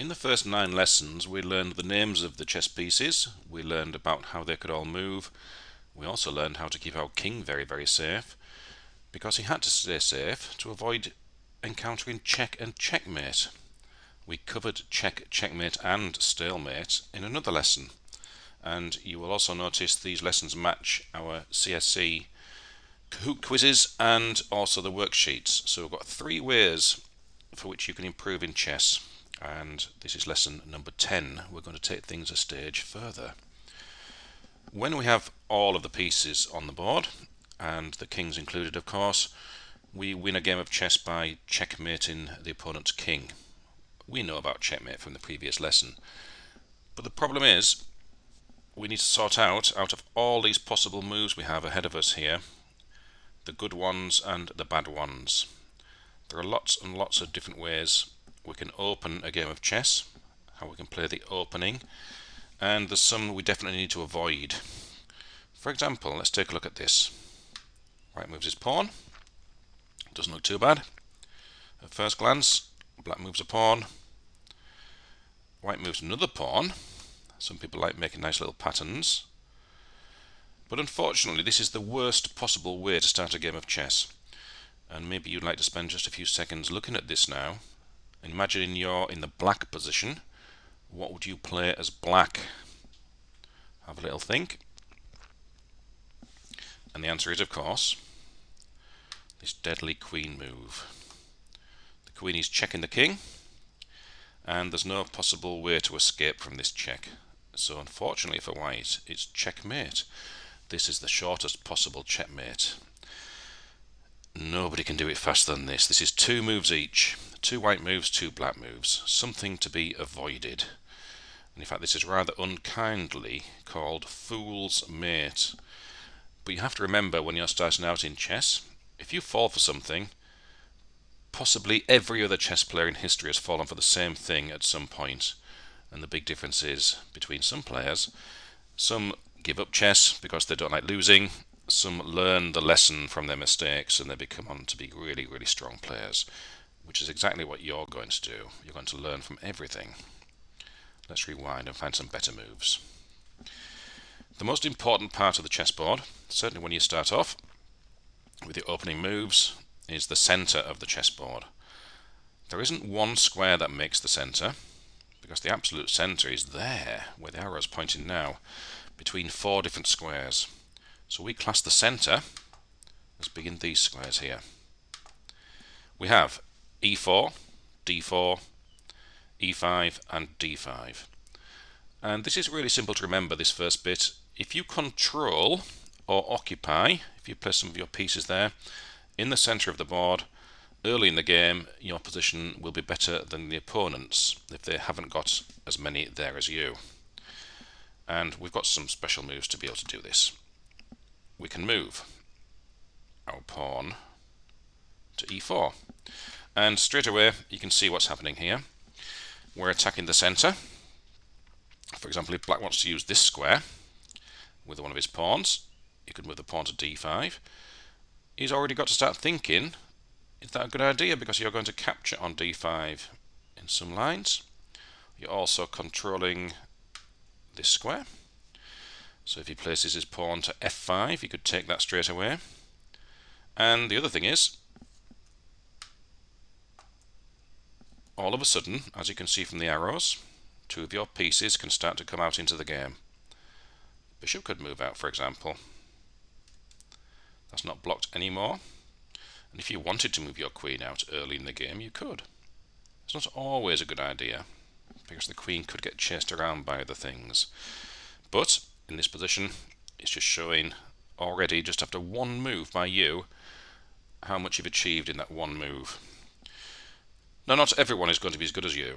In the first 9 lessons we learned the names of the chess pieces, we learned about how they could all move, we also learned how to keep our king very safe, because he had to stay safe to avoid encountering check and checkmate. We covered check, checkmate and stalemate in another lesson, and you will also notice these lessons match our CSC Kahoot quizzes and also the worksheets. So we've got 3 ways for which you can improve in chess, and this is lesson number 10. We're going to take things a stage further. When we have all of the pieces on the board, and the kings included of course, we win a game of chess by checkmating the opponent's king. We know about checkmate from the previous lesson, but the problem is we need to sort out of all these possible moves we have ahead of us here, the good ones and the bad ones. There are lots and lots of different ways we can open a game of chess, how we can play the opening, and there's some we definitely need to avoid. For example, let's take a look at this. White moves his pawn, doesn't look too bad. At first glance, black moves a pawn, white moves another pawn. Some people like making nice little patterns. But unfortunately, this is the worst possible way to start a game of chess. And maybe you'd like to spend just a few seconds looking at this now. Imagining you're in the black position. What would you play as black? Have a little think. And the answer is, of course, this deadly queen move. The queen is checking the king, and there's no possible way to escape from this check. So unfortunately for white, it's checkmate. This is the shortest possible checkmate. Nobody can do it faster than this. This is 2 moves each. 2 white moves, 2 black moves. Something to be avoided. And in fact, this is rather unkindly called fool's mate. But you have to remember when you're starting out in chess, if you fall for something, possibly every other chess player in history has fallen for the same thing at some point. And the big difference is between some players, some give up chess because they don't like losing, some learn the lesson from their mistakes and they become on to be really strong players, which is exactly what you're going to do. You're going to learn from everything. Let's rewind and find some better moves. The most important part of the chessboard, certainly when you start off with your opening moves, is the center of the chessboard. There isn't one square that makes the center, because the absolute center is there, where the arrow is pointing now, between 4 different squares. So we class the center as being these squares here. We have e4, d4, e5 and d5. And this is really simple to remember, this first bit. If you control or occupy, if you place some of your pieces there, in the center of the board, early in the game, your position will be better than the opponent's if they haven't got as many there as you. And we've got some special moves to be able to do this. We can move our pawn to e4. And straight away, you can see what's happening here. We're attacking the center. For example, if black wants to use this square with one of his pawns, he could move the pawn to d5. He's already got to start thinking, is that a good idea? Because you're going to capture on d5 in some lines. You're also controlling this square. So if he places his pawn to f5, he could take that straight away. And the other thing is, all of a sudden, as you can see from the arrows, 2 of your pieces can start to come out into the game. Bishop could move out, for example. That's not blocked anymore. And if you wanted to move your queen out early in the game, you could. It's not always a good idea, because the queen could get chased around by other things. But in this position, it's just showing already, just after 1 move by you, how much you've achieved in that 1 move. Now, not everyone is going to be as good as you.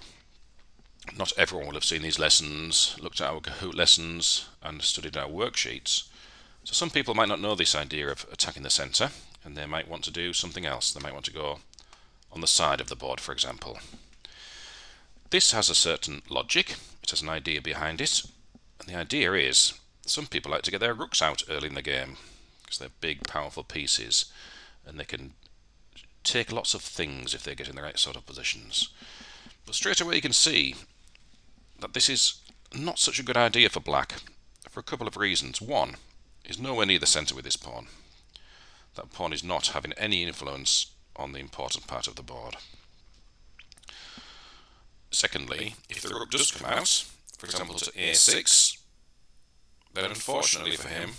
Not everyone will have seen these lessons, looked at our Kahoot lessons, and studied our worksheets. So some people might not know this idea of attacking the center, and they might want to do something else. They might want to go on the side of the board, for example. This has a certain logic. It has an idea behind it. And the idea is, some people like to get their rooks out early in the game, because they're big, powerful pieces, and they can take lots of things if they get in the right sort of positions. But straight away you can see that this is not such a good idea for black for a couple of reasons. One, is nowhere near the centre with this pawn. That pawn is not having any influence on the important part of the board. Secondly, if the rook does come out, for example to a6, then unfortunately for him,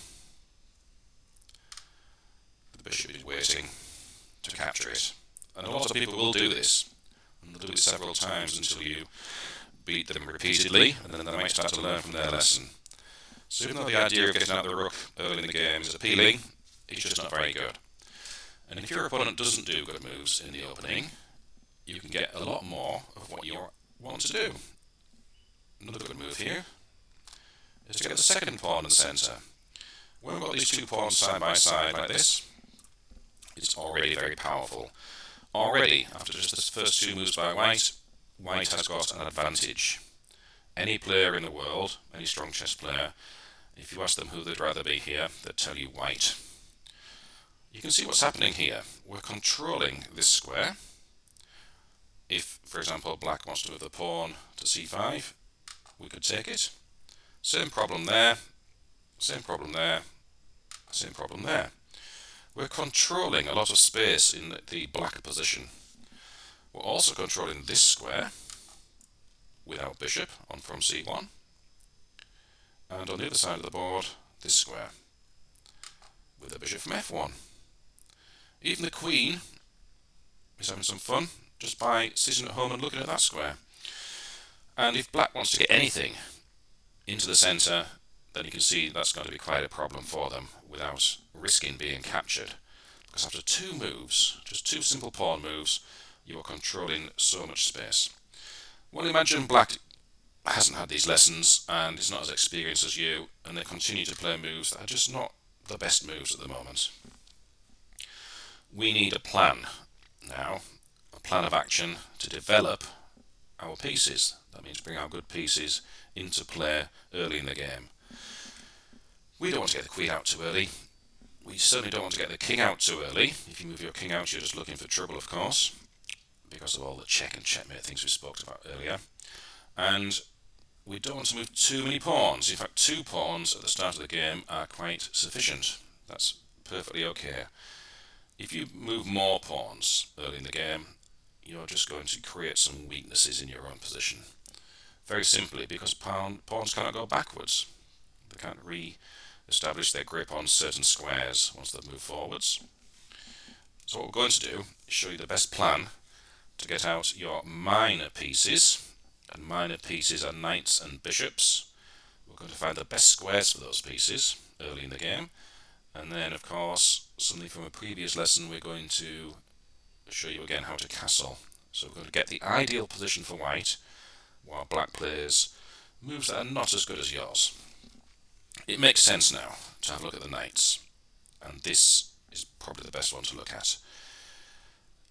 the bishop is waiting to capture it. And a lot of people will do this, and they'll do it several times until you beat them repeatedly, and then they might start to learn from their lesson. So even though the idea of getting out the rook early in the game is appealing, it's just not very good. And if your opponent doesn't do good moves in the opening, you can get a lot more of what you want to do. Another good move here is to get the second pawn in the centre. When we've got these two pawns side by side like this, it's already very powerful. Already, after just the first two moves by white, white has got an advantage. Any player in the world, any strong chess player, if you ask them who they'd rather be here, they'd tell you white. You can see what's happening here. We're controlling this square. If, for example, black wants to move the pawn to c5, we could take it. Same problem there, same problem there, same problem there. We're controlling a lot of space in the black position. We're also controlling this square with our bishop on from c1, and on the other side of the board, this square with the bishop from f1. Even the queen is having some fun just by sitting at home and looking at that square. And if black wants to get anything into the centre, then you can see that's going to be quite a problem for them without risking being captured. Because after two moves, just two simple pawn moves, you are controlling so much space. Well, imagine black hasn't had these lessons and is not as experienced as you, and they continue to play moves that are just not the best moves at the moment. We need a plan now, a plan of action to develop our pieces. That means bring our good pieces into play early in the game. We don't want to get the queen out too early. We certainly don't want to get the king out too early. If you move your king out, you're just looking for trouble, of course, because of all the check and checkmate things we spoke about earlier. And we don't want to move too many pawns. In fact, 2 pawns at the start of the game are quite sufficient. That's perfectly okay. If you move more pawns early in the game, you're just going to create some weaknesses in your own position. Very simply because pawns cannot go backwards. They can't re-establish their grip on certain squares once they've moved forwards. So what we're going to do is show you the best plan to get out your minor pieces. And minor pieces are knights and bishops. We're going to find the best squares for those pieces early in the game. And then, of course, something from a previous lesson, we're going to show you again how to castle. So we're going to get the ideal position for white, while black plays moves that are not as good as yours. It makes sense now to have a look at the knights, and this is probably the best one to look at.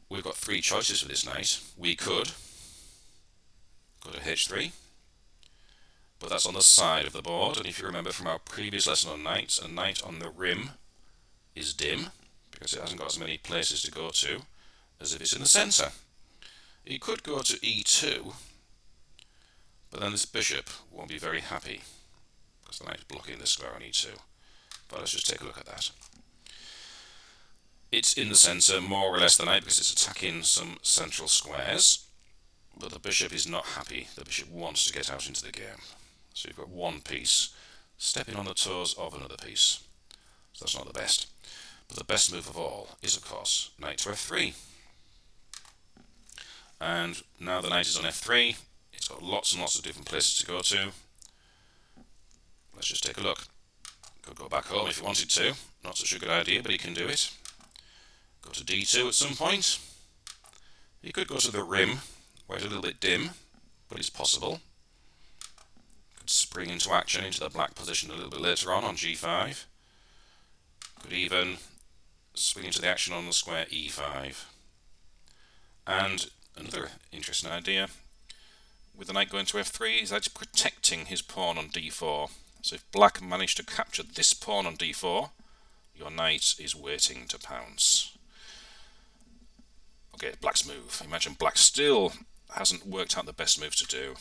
We've got 3 choices for this knight. We could go to h3, but that's on the side of the board, and if you remember from our previous lesson on knights, a knight on the rim is dim, because it hasn't got as many places to go to as if it's in the centre. It could go to e2, but then this bishop won't be very happy, because the knight is blocking this square on e2. But let's just take a look at that. It's in the centre more or less the knight because it's attacking some central squares, but the bishop is not happy. The bishop wants to get out into the game. So you've got one piece stepping on the toes of another piece. So that's not the best. But the best move of all is, of course, knight to f3. And now the knight is on f3. It's got lots and lots of different places to go to. Let's just take a look. Could go back home if you wanted to. Not such a good idea, but he can do it. Go to d2 at some point. He could go to the rim, where it's a little bit dim, but it's possible. Could spring into action into the black position a little bit later on g5. Could even swing into the action on the square e5. And another interesting idea, with the knight going to f3, is actually protecting his pawn on d4. So if black managed to capture this pawn on d4, your knight is waiting to pounce. Okay, black's move. Imagine black still hasn't worked out the best moves to do,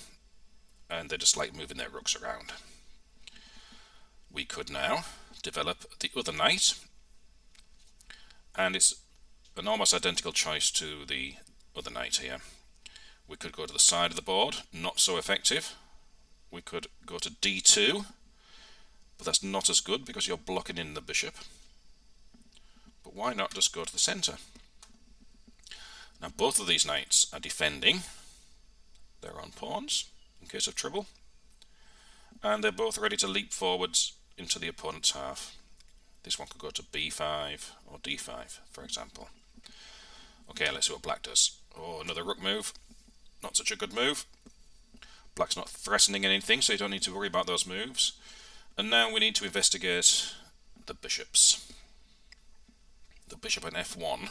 and they just like moving their rooks around. We could now develop the other knight, and it's an almost identical choice to the other knight here. We could go to the side of the board, not so effective. We could go to d2, but that's not as good because you're blocking in the bishop. But why not just go to the centre? Now both of these knights are defending their own pawns in case of trouble, and they're both ready to leap forwards into the opponent's half. This one could go to b5 or d5, for example. Okay, let's see what black does. Oh, another rook move. Not such a good move. Black's not threatening anything, so you don't need to worry about those moves. And now we need to investigate the bishops. The bishop on f1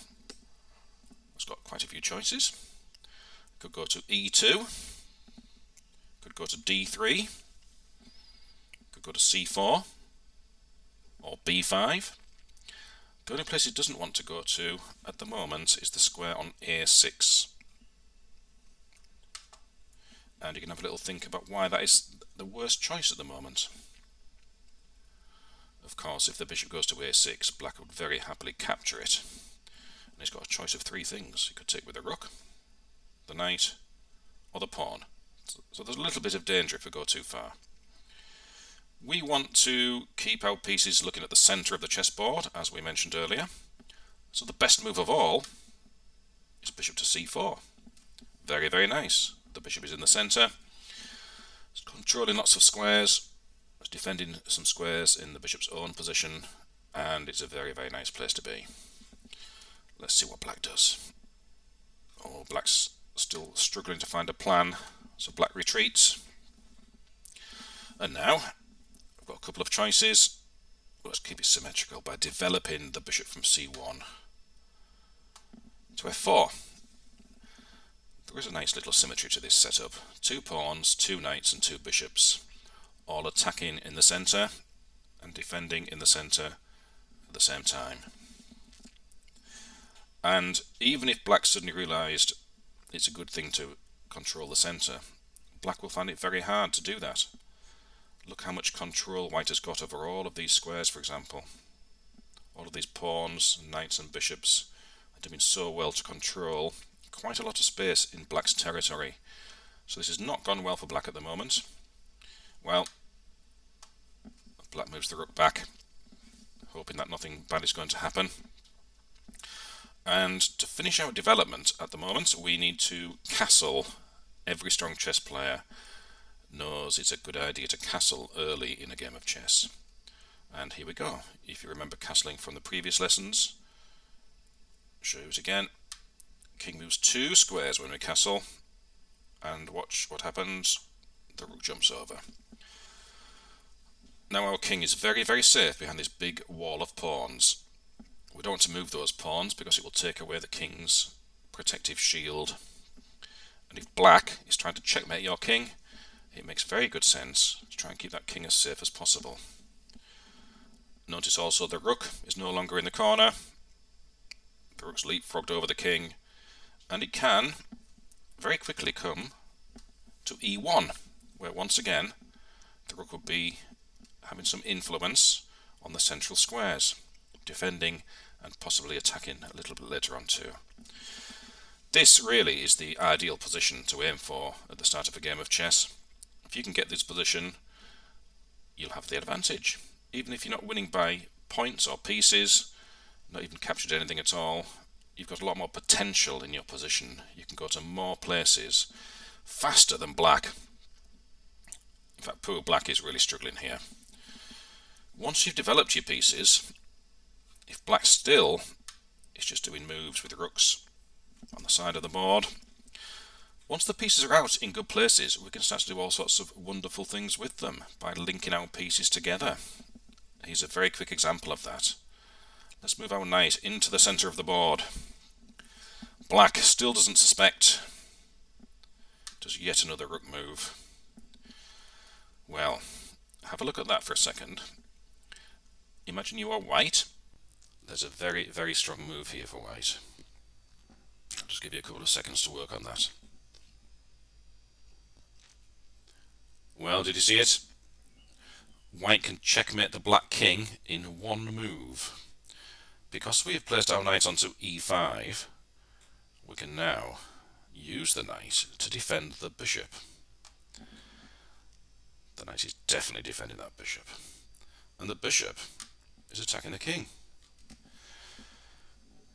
has got quite a few choices. Could go to e2, could go to d3, could go to c4 or b5. The only place it doesn't want to go to at the moment is the square on a6. And you can have a little think about why that is the worst choice at the moment. Of course, if the bishop goes to a6, black would very happily capture it. And he's got a choice of three things. He could take with the rook, the knight, or the pawn. So there's a little bit of danger if we go too far. We want to keep our pieces looking at the centre of the chessboard, as we mentioned earlier. So the best move of all is bishop to c4. Very, very nice. The bishop is in the centre. It's controlling lots of squares. It's defending some squares in the bishop's own position, and it's a very, very nice place to be. Let's see what black does. Oh, black's still struggling to find a plan, so black retreats. And now I've got a couple of choices. Let's keep it symmetrical by developing the bishop from c1 to f4. There is a nice little symmetry to this setup. 2 pawns, 2 knights and 2 bishops, all attacking in the centre and defending in the centre at the same time. And even if black suddenly realised it's a good thing to control the centre, black will find it very hard to do that. Look how much control white has got over all of these squares, for example. All of these pawns, knights and bishops are doing so well to control quite a lot of space in black's territory. So this has not gone well for black at the moment. Well, black moves the rook back, hoping that nothing bad is going to happen. And to finish our development at the moment, we need to castle. Every strong chess player knows it's a good idea to castle early in a game of chess. And here we go. If you remember castling from the previous lessons, show it again. King moves 2 squares when we castle, and watch what happens. The rook jumps over. Now our king is very, very safe behind this big wall of pawns. We don't want to move those pawns because it will take away the king's protective shield. And if black is trying to checkmate your king, it makes very good sense to try and keep that king as safe as possible. Notice also the rook is no longer in the corner. The rook's leapfrogged over the king, and it can very quickly come to e1, where once again the rook would be having some influence on the central squares, defending and possibly attacking a little bit later on too. This really is the ideal position to aim for at the start of a game of chess. If you can get this position, you'll have the advantage. Even if you're not winning by points or pieces, not even captured anything at all, you've got a lot more potential in your position. You can go to more places faster than black. In fact, poor black is really struggling here. Once you've developed your pieces, if black still is just doing moves with rooks on the side of the board, once the pieces are out in good places, we can start to do all sorts of wonderful things with them by linking our pieces together. Here's a very quick example of that. Let's move our knight into the centre of the board. Black still doesn't suspect. Does yet another rook move. Well, have a look at that for a second. Imagine you are white. There's a very, very strong move here for white. I'll just give you a couple of seconds to work on that. Well, did you see it? White can checkmate the black king in one move. Because we have placed our knight onto e5, we can now use the knight to defend the bishop. The knight is definitely defending that bishop. And the bishop is attacking the king.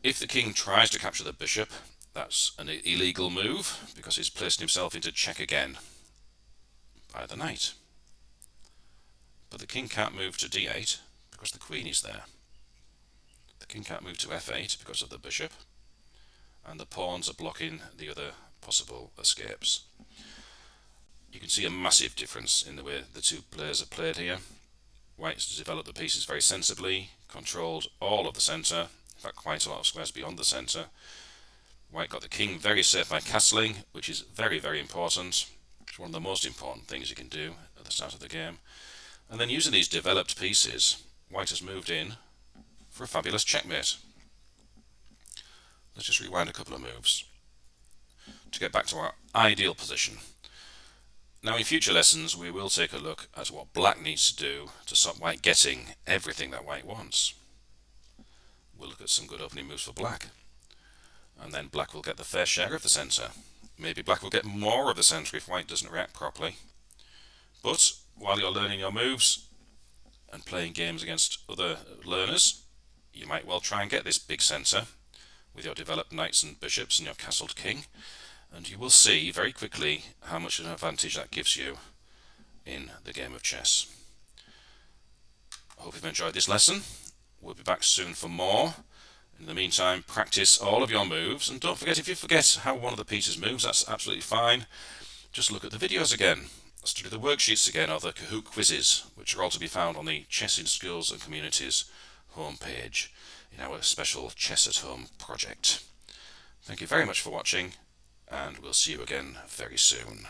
If the king tries to capture the bishop, that's an illegal move because he's placed himself into check again by the knight. But the king can't move to d8 because the queen is there. The king can't move to f8 because of the bishop, and the pawns are blocking the other possible escapes. You can see a massive difference in the way the two players have played here. White's developed the pieces very sensibly, controlled all of the centre, in fact quite a lot of squares beyond the centre. White got the king very safe by castling, which is very, very important. It's one of the most important things you can do at the start of the game. And then using these developed pieces, White has moved in for a fabulous checkmate. Let's just rewind a couple of moves to get back to our ideal position. Now in future lessons we will take a look at what black needs to do to stop white getting everything that white wants. We'll look at some good opening moves for black. And then black will get the fair share of the centre. Maybe black will get more of the centre if white doesn't react properly. But while you're learning your moves and playing games against other learners, you might well try and get this big centre with your developed knights and bishops and your castled king, and you will see very quickly how much of an advantage that gives you in the game of chess. I hope you've enjoyed this lesson. We'll be back soon for more. In the meantime, practice all of your moves, and don't forget, if you forget how one of the pieces moves, that's absolutely fine. Just look at the videos again, study the worksheets again, or the Kahoot quizzes, which are all to be found on the Chess in Schools and Communities homepage in our special Chess at Home project. Thank you very much for watching, and we'll see you again very soon.